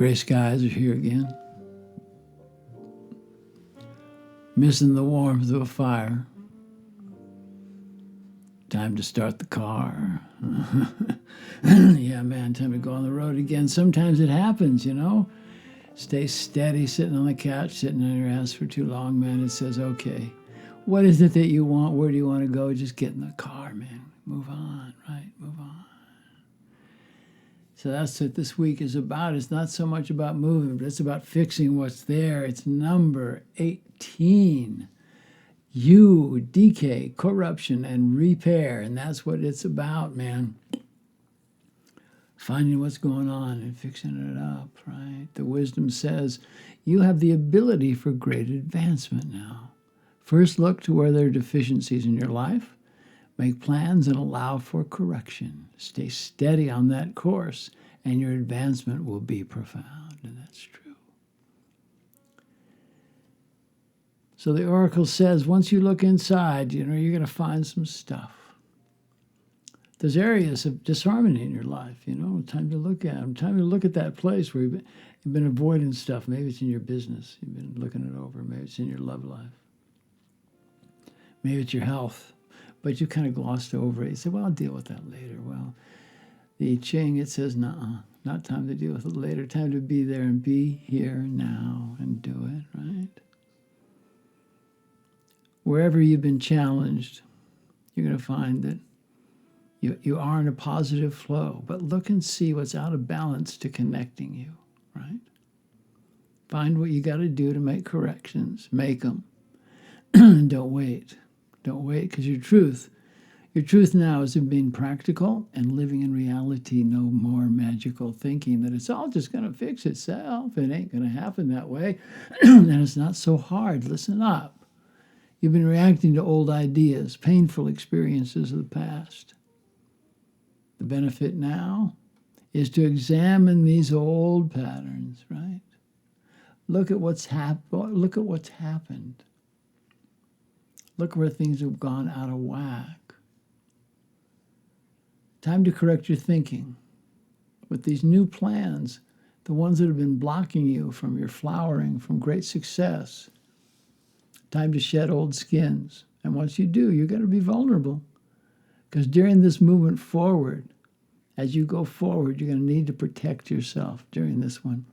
Gray skies are here again. Missing the warmth of a fire. Time to start the car. Yeah, man, time to go on the road again. Sometimes it happens, you know. Stay steady sitting on the couch, sitting on your ass for too long, man. It says, okay, what is it that you want? Where do you want to go? Just get in the car, man. Move on, right? Move on. So that's what this week is about. It's not so much about moving, but it's about fixing what's there. It's number 18. Decay, corruption, and repair. And that's what it's about, man. Finding what's going on and fixing it up, right? The wisdom says you have the ability for great advancement now. First, look to where there are deficiencies in your life. Make plans and allow for correction. Stay steady on that course, and your advancement will be profound, and that's true. So the oracle says, once you look inside, you know, you're going to find some stuff. There's areas of disharmony in your life, you know, time to look at them. Time to look at that place where you've been avoiding stuff. Maybe it's in your business. You've been looking it over. Maybe it's in your love life. Maybe it's your health. But you kind of glossed over it. You said, well, I'll deal with that later. Well, the Ching, it says, nuh-uh, not time to deal with it later. Time to be there and be here now and do it, right? Wherever you've been challenged, you're going to find that you are in a positive flow. But look and see what's out of balance to connecting you, right? Find what you got to do to make corrections. Make them. Don't wait. Don't wait, because your truth now is in being practical and living in reality, no more magical thinking that it's all just going to fix itself. It ain't going to happen that way. And it's not so hard. Listen up. You've been reacting to old ideas, painful experiences of the past. The benefit now is to examine these old patterns, right? Look at what's happened. Look at what's happened. Look where things have gone out of whack. Time to correct your thinking with these new plans, the ones that have been blocking you from your flowering, from great success. Time to shed old skins. And once you do, you're going to be vulnerable. Because during this movement forward, as you go forward, you're going to need to protect yourself during this one.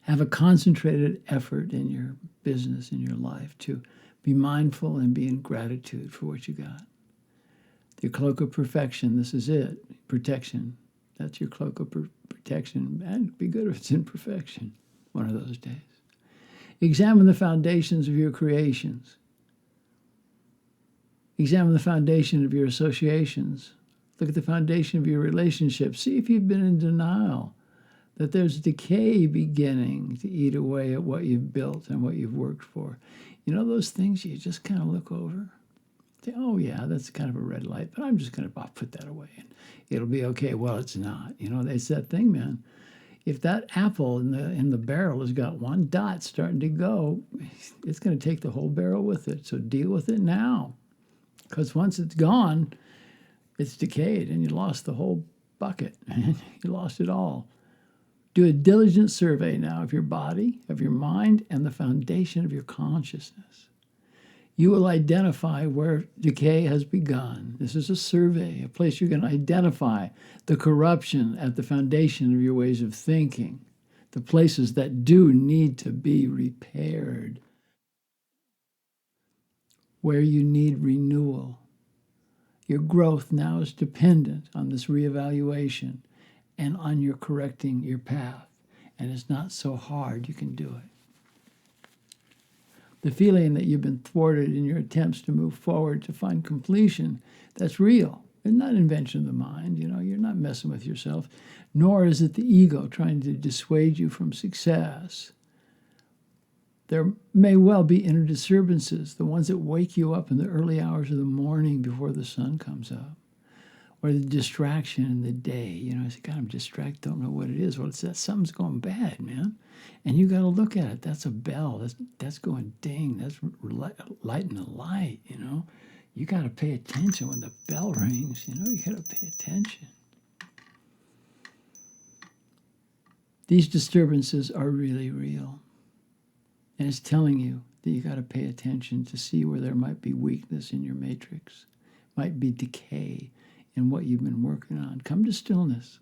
Have a concentrated effort in your business, in your life, to be mindful and be in gratitude for what you got. Your cloak of perfection, this is it. Protection. That's your cloak of protection. And it'd be good if it's in perfection one of those days. Examine the foundations of your creations. Examine the foundation of your associations. Look at the foundation of your relationships. See if you've been in denial, that there's decay beginning to eat away at what you've built and what you've worked for. You know those things you just kind of look over? Say, oh yeah, that's kind of a red light, but I'm just going to put that away and it'll be okay. Well, it's not. You know, it's that thing, man. If that apple in the barrel has got one dot starting to go, it's going to take the whole barrel with it. So deal with it now. Because once it's gone, it's decayed and you lost the whole bucket. You lost it all. Do a diligent survey now of your body, of your mind, and the foundation of your consciousness. You will identify where decay has begun. This is a survey, a place you're going to identify the corruption at the foundation of your ways of thinking, the places that do need to be repaired, where you need renewal. Your growth now is dependent on this reevaluation and on your correcting your path. And it's not so hard, you can do it. The feeling that you've been thwarted in your attempts to move forward to find completion, that's real. It's not an invention of the mind, you know, you're not messing with yourself, nor is it the ego trying to dissuade you from success. There may well be inner disturbances, the ones that wake you up in the early hours of the morning before the sun comes up, or the distraction in the day. You know, I say, God, I'm distracted, don't know what it is. Well, it's that something's going bad, man. And you got to look at it. That's a bell. That's going ding. That's lighting a light, you know. You got to pay attention when the bell rings, you know. You got to pay attention. These disturbances are really real. And it's telling you that you got to pay attention to see where there might be weakness in your matrix, might be decay in what you've been working on. Come to stillness.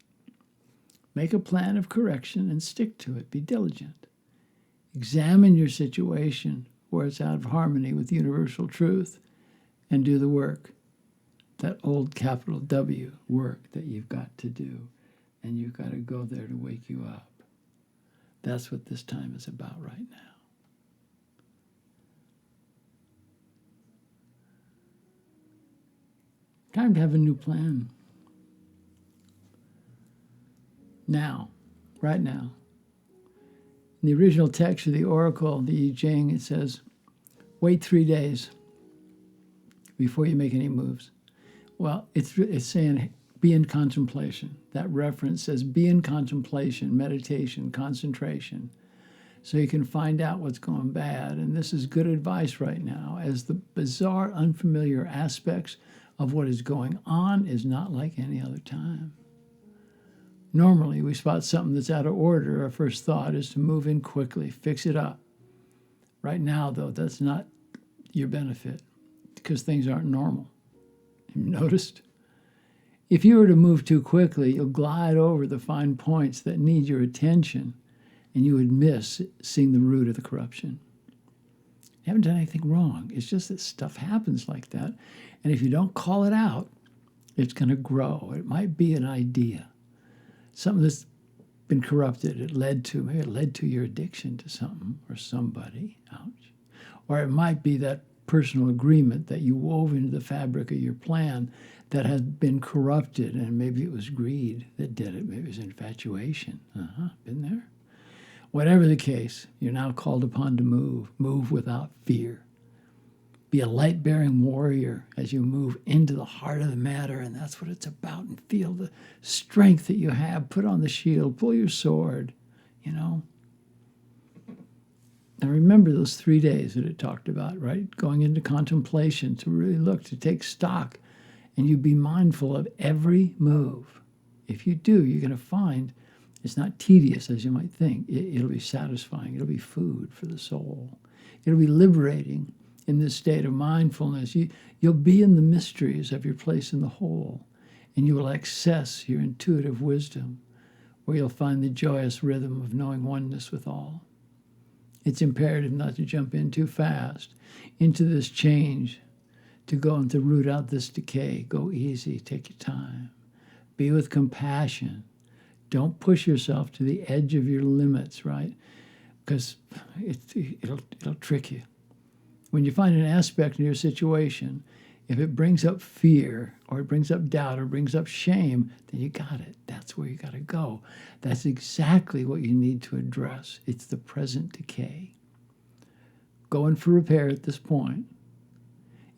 Make a plan of correction and stick to it. Be diligent. Examine your situation where it's out of harmony with universal truth and do the work, that old capital W work that you've got to do. And you've got to go there to wake you up. That's what this time is about right now. Time to have a new plan. Now, right now. In the original text of the Oracle, the Ching, it says, wait 3 days before you make any moves. Well, it's saying be in contemplation. That reference says be in contemplation, meditation, concentration, so you can find out what's going bad. And this is good advice right now, as the bizarre, unfamiliar aspects of what is going on is not like any other time. Normally, we spot something that's out of order. Our first thought is to move in quickly, fix it up. Right now, though, that's not your benefit because things aren't normal. Have you noticed? If you were to move too quickly, you'll glide over the fine points that need your attention, and you would miss seeing the root of the corruption. You haven't done anything wrong. It's just that stuff happens like that. And if you don't call it out, it's going to grow. It might be an idea, something that's been corrupted. Maybe it led to your addiction to something or somebody. Ouch. Or it might be that personal agreement that you wove into the fabric of your plan that has been corrupted, and maybe it was greed that did it. Maybe it was infatuation. Been there? Whatever the case, you're now called upon to move without fear. Be a light-bearing warrior as you move into the heart of the matter, and that's what it's about. And feel the strength that you have. Put on the shield, pull your sword, Now remember those 3 days that it talked about, right? Going into contemplation, to really look, to take stock, and you be mindful of every move. If you do, you're going to find it's not tedious as you might think. It'll be satisfying. It'll be food for the soul. It'll be liberating in this state of mindfulness. You'll be in the mysteries of your place in the whole, and you will access your intuitive wisdom, where you'll find the joyous rhythm of knowing oneness with all. It's imperative not to jump in too fast into this change, to go and to root out this decay. Go easy, take your time. Be with compassion. Don't push yourself to the edge of your limits, right? Because it'll trick you. When you find an aspect in your situation, if it brings up fear or it brings up doubt or brings up shame, then you got it. That's where you got to go. That's exactly what you need to address. It's the present decay. Going for repair at this point,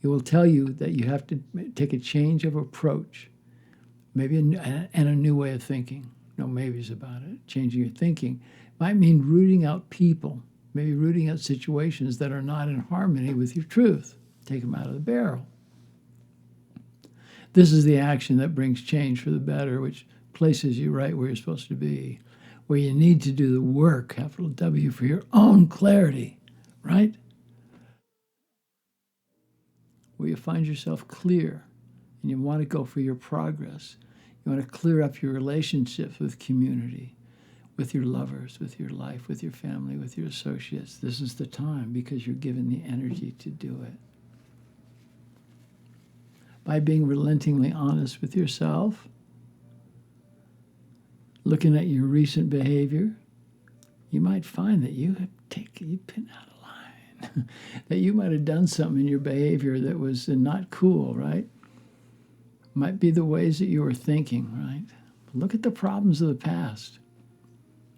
it will tell you that you have to take a change of approach, maybe and a new way of thinking. No maybes about it. Changing your thinking might mean rooting out people, maybe rooting out situations that are not in harmony with your truth. Take them out of the barrel. This is the action that brings change for the better, which places you right where you're supposed to be, where you need to do the work, capital W, for your own clarity, right? Where you find yourself clear and you want to go for your progress. You want to clear up your relationships with community, with your lovers, with your life, with your family, with your associates. This is the time because you're given the energy to do it. By being relentingly honest with yourself, looking at your recent behavior, you might find that you've been out of line, that you might have done something in your behavior that was not cool, right? Might be the ways that you were thinking, right? Look at the problems of the past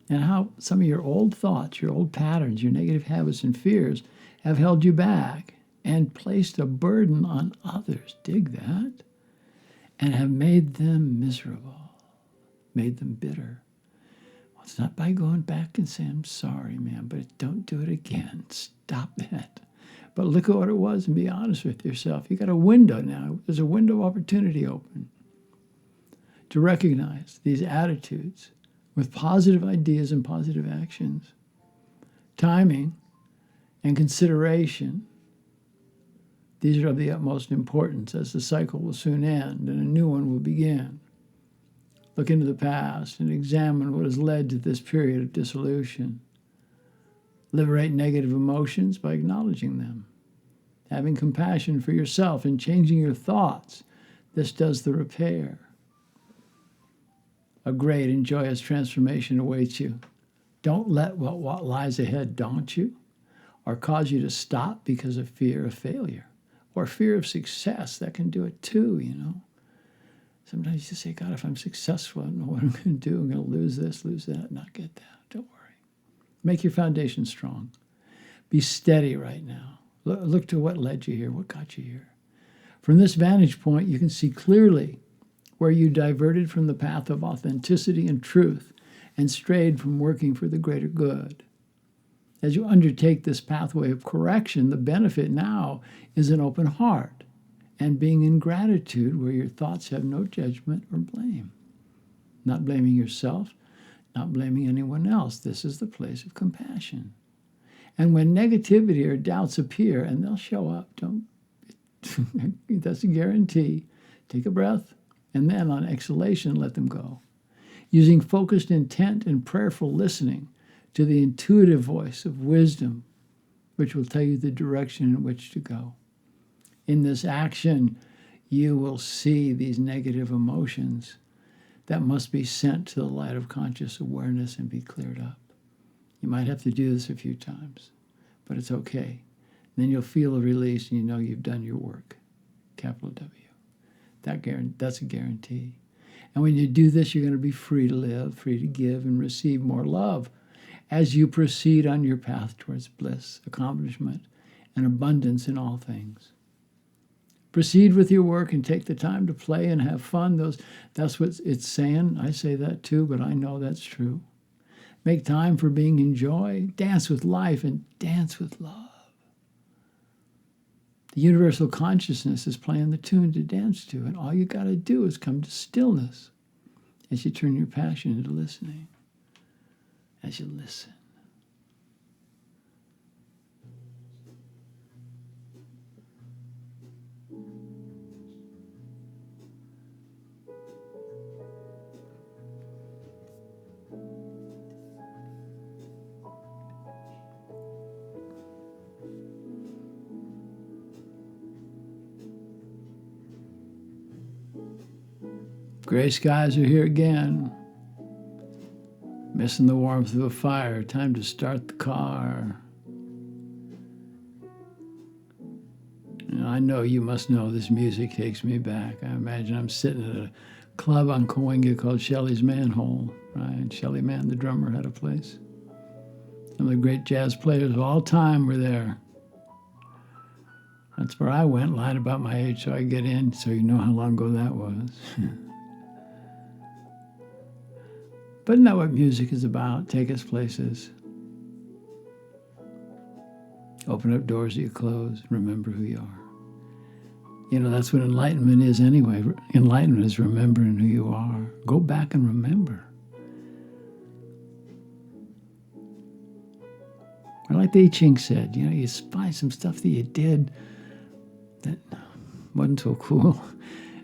and how some of your old thoughts, your old patterns, your negative habits and fears have held you back and placed a burden on others. Dig that. And have made them miserable, made them bitter. Well, it's not by going back and saying, I'm sorry, man, but don't do it again. Stop it. But look at what it was and be honest with yourself. You got a window now. There's a window of opportunity open to recognize these attitudes with positive ideas and positive actions. Timing and consideration, these are of the utmost importance, as the cycle will soon end and a new one will begin. Look into the past and examine what has led to this period of dissolution. Liberate negative emotions by acknowledging them. Having compassion for yourself and changing your thoughts, this does the repair. A great and joyous transformation awaits you. Don't let what lies ahead daunt you or cause you to stop because of fear of failure or fear of success. That can do it too, you know. Sometimes you say, God, if I'm successful, I don't know what I'm going to do. I'm going to lose this, lose that, not get that. Don't worry. Make your foundation strong. Be steady right now. Look to what led you here, what got you here. From this vantage point, you can see clearly where you diverted from the path of authenticity and truth and strayed from working for the greater good. As you undertake this pathway of correction, the benefit now is an open heart and being in gratitude where your thoughts have no judgment or blame. Not blaming yourself, not blaming anyone else. This is the place of compassion. And when negativity or doubts appear, and they'll show up, that's a guarantee. Take a breath, and then on exhalation, let them go. Using focused intent and prayerful listening to the intuitive voice of wisdom, which will tell you the direction in which to go. In this action, you will see these negative emotions that must be sent to the light of conscious awareness and be cleared up. You might have to do this a few times, but it's okay. Then you'll feel a release and you know you've done your work. Capital W. That's a guarantee. And when you do this, you're going to be free to live, free to give and receive more love as you proceed on your path towards bliss, accomplishment, and abundance in all things. Proceed with your work and take the time to play and have fun. That's what it's saying. I say that too, but I know that's true. Make time for being in joy. Dance with life and dance with love. The universal consciousness is playing the tune to dance to, and all you got to do is come to stillness as you turn your passion into listening, as you listen. Gray skies are here again. Missing the warmth of a fire. Time to start the car. And I know you must know this music takes me back. I imagine I'm sitting at a club on Cahuenga called Shelley's Manhole. Right? Shelley Mann, the drummer, had a place. Some of the great jazz players of all time were there. That's where I went, lied about my age so I could get in, so you know how long ago that was. But isn't that what music is about? Take us places. Open up doors that you close. Remember who you are. You know, that's what enlightenment is anyway. Enlightenment is remembering who you are. Go back and remember. Or like the Ching said, you know, you find some stuff that you did that wasn't so cool.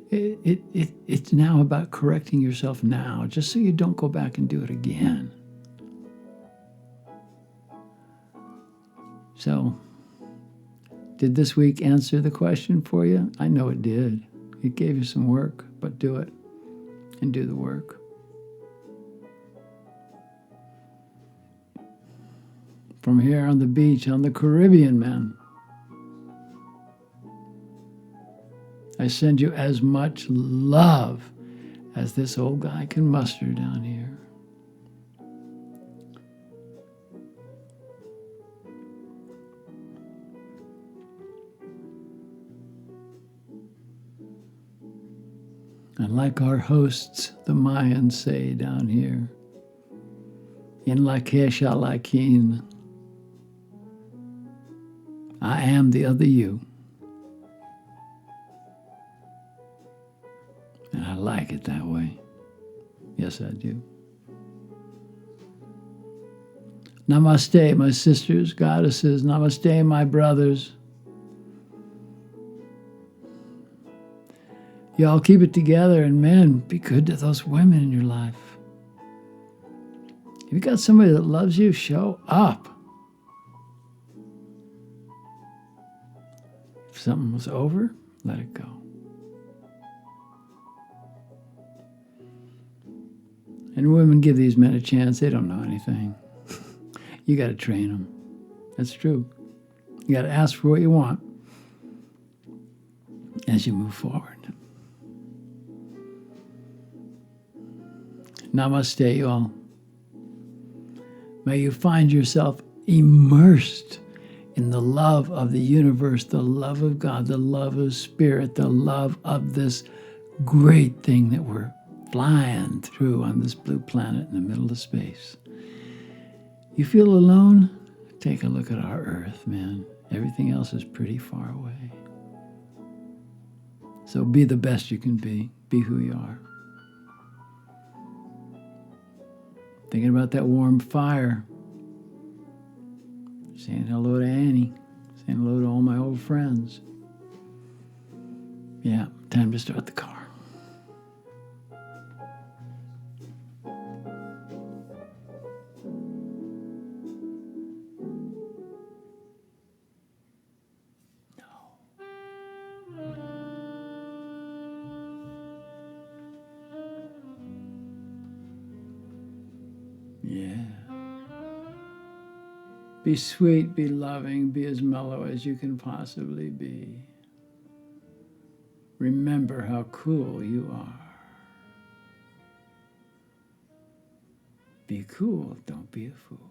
It's now about correcting yourself now, just so you don't go back and do it again. So, did this week answer the question for you? I know it did. It gave you some work, but do it and do the work. From here on the beach, on the Caribbean, man, I send you as much love as this old guy can muster down here. And like our hosts, the Mayans say down here, in La Kesha Lakin, I am the other you. And I like it that way. Yes, I do. Namaste, my sisters, goddesses. Namaste, my brothers. Y'all keep it together, and men, be good to those women in your life. If you got somebody that loves you, show up. If something was over, let it go. And women, give these men a chance. They don't know anything. You got to train them. That's true. You got to ask for what you want as you move forward. Namaste, y'all. May you find yourself immersed in the love of the universe, the love of God, the love of Spirit, the love of this great thing that we're flying through on this blue planet in the middle of space. You feel alone? Take a look at our Earth, man. Everything else is pretty far away. So be the best you can be. Be who you are. Thinking about that warm fire. Saying hello to Annie. Saying hello to all my old friends. Yeah, time to start the car. Yeah. Be sweet, be loving, be as mellow as you can possibly be. Remember how cool you are. Be cool, don't be a fool.